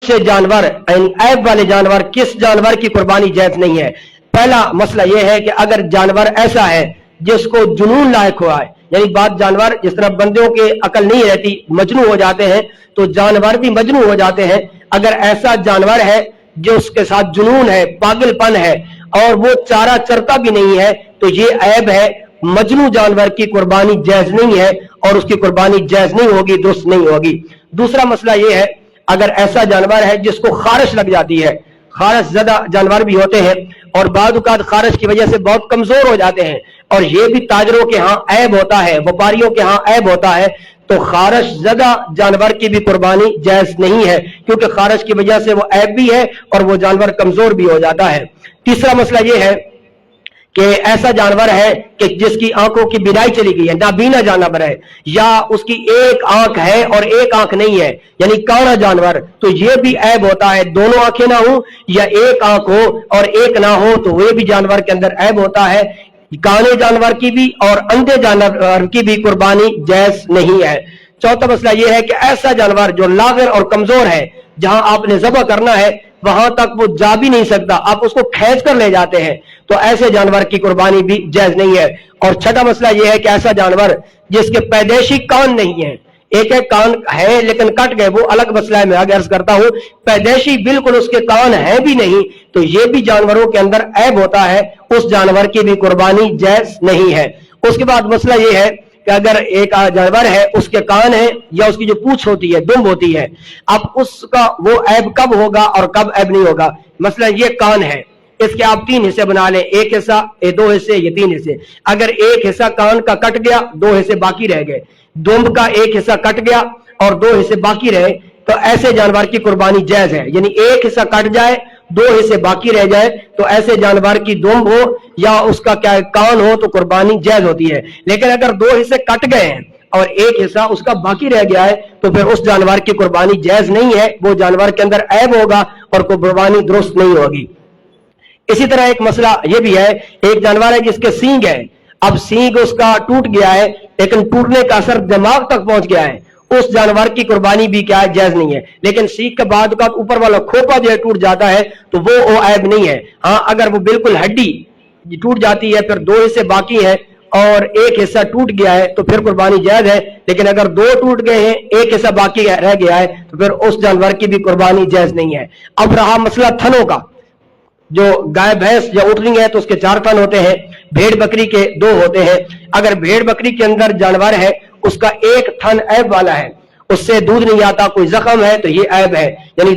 से जानवर ऐब वाले जानवर, किस जानवर की कुर्बानी जायज नहीं है? पहला मसला यह है कि अगर जानवर ऐसा है जिसको जुनून लायक हुआ है, यानी बात जानवर जिस तरह बंदों के अकल नहीं रहती, मजनू हो जाते हैं, तो जानवर भी मजनू हो जाते हैं। अगर ऐसा जानवर है जो उसके साथ जुनून है, पागलपन है और वो चारा चरता भी नहीं है, तो ये ऐब है। मजनू जानवर की कुर्बानी जायज नहीं है और उसकी कुर्बानी जायज नहीं होगी, दुरुस्त नहीं होगी। दूसरा मसला यह है, अगर ऐसा जानवर है जिसको खारिश लग जाती है, खारिश ज़्यादा जानवर भी होते हैं और बाद औक़ात खारिश की वजह से बहुत कमजोर हो जाते हैं, और ये भी ताजरों के यहाँ ऐब होता है, व्यापारियों के यहाँ ऐब होता है, तो खारिश ज़्यादा जानवर की भी कुर्बानी जायज नहीं है, क्योंकि खारिश की वजह से वो ऐब भी है और वो जानवर कमजोर भी हो जाता है। तीसरा मसला ये है कि ऐसा जानवर है कि जिसकी आंखों की बिनाई चली गई है, नाबीना जानवर है, या उसकी एक आंख है और एक आंख नहीं है, यानी काना जानवर, तो ये भी ऐब होता है। दोनों आंखें ना हो या एक आंख हो और एक ना हो, तो वह भी जानवर के अंदर ऐब होता है। काने जानवर की भी और अंधे जानवर की भी कुर्बानी जायज नहीं है। चौथा मसला यह है कि ऐसा जानवर जो लागर और कमजोर है, जहां आपने ज़बह करना है वहां तक वो जा भी नहीं सकता, आप उसको खींच कर ले जाते हैं, तो ऐसे जानवर की कुर्बानी भी जायज नहीं है। और छठा मसला यह है कि ऐसा जानवर जिसके पैदाइशी कान नहीं है, एक एक कान है लेकिन कट गए, वो अलग मसला है, मैं आगे अर्ज करता हूं। पैदाइशी बिल्कुल उसके कान है भी नहीं, तो ये भी जानवरों के अंदर ऐब होता है, उस जानवर की भी कुर्बानी जायज नहीं है। उसके बाद मसला यह है कि अगर एक जानवर है, उसके कान है या उसकी जो पूंछ होती है, दुम होती है, अब उसका वो ऐब कब होगा और कब ऐब नहीं होगा? मसला ये कान है, इसके आप तीन हिस्से बना लें, एक हिस्सा, ये दो हिस्से, ये तीन हिस्से। अगर एक हिस्सा कान का कट गया, दो हिस्से बाकी रह गए, दुम का एक हिस्सा कट गया और दो हिस्से बाकी रहे, तो ऐसे जानवर की कुर्बानी जायज है। यानी एक हिस्सा कट जाए, दो हिस्से बाकी रह जाए, तो ऐसे जानवर की दुम हो या उसका क्या कान हो, तो कुर्बानी जायज होती है। लेकिन अगर दो हिस्से कट गए हैं और एक हिस्सा उसका बाकी रह गया है, तो फिर उस जानवर की कुर्बानी जायज नहीं है, वो जानवर के अंदर ऐब होगा और कुर्बानी दुरुस्त नहीं होगी। इसी तरह एक मसला यह भी है, एक जानवर है जिसके सींग है, अब सींग उसका टूट गया है लेकिन टूटने का असर दिमाग तक पहुंच गया है, उस जानवर की कुर्बानी भी क्या है, जायज नहीं है। लेकिन सींग के बाद का ऊपर वाला खोपा जो है टूट जाता है, तो वो ऐब नहीं है। हाँ, अगर वो बिल्कुल हड्डी टूट जाती है, फिर दो हिस्से बाकी है और एक हिस्सा टूट गया है, तो फिर कुर्बानी जायज है। लेकिन अगर दो टूट गए हैं, एक हिस्सा बाकी रह गया है, तो फिर उस जानवर की भी कुर्बानी जायज नहीं है। अब रहा मसला थनों का, जो गाय भैंस या ऊँटनी है तो उसके 4 थन होते हैं, भेड़ बकरी के 2 होते हैं। अगर भेड़ बकरी के अंदर जानवर है, उसका एक थन ऐब वाला है, उससे दूध नहीं आता, कोई जख्म है, तो ये ऐब है, यानी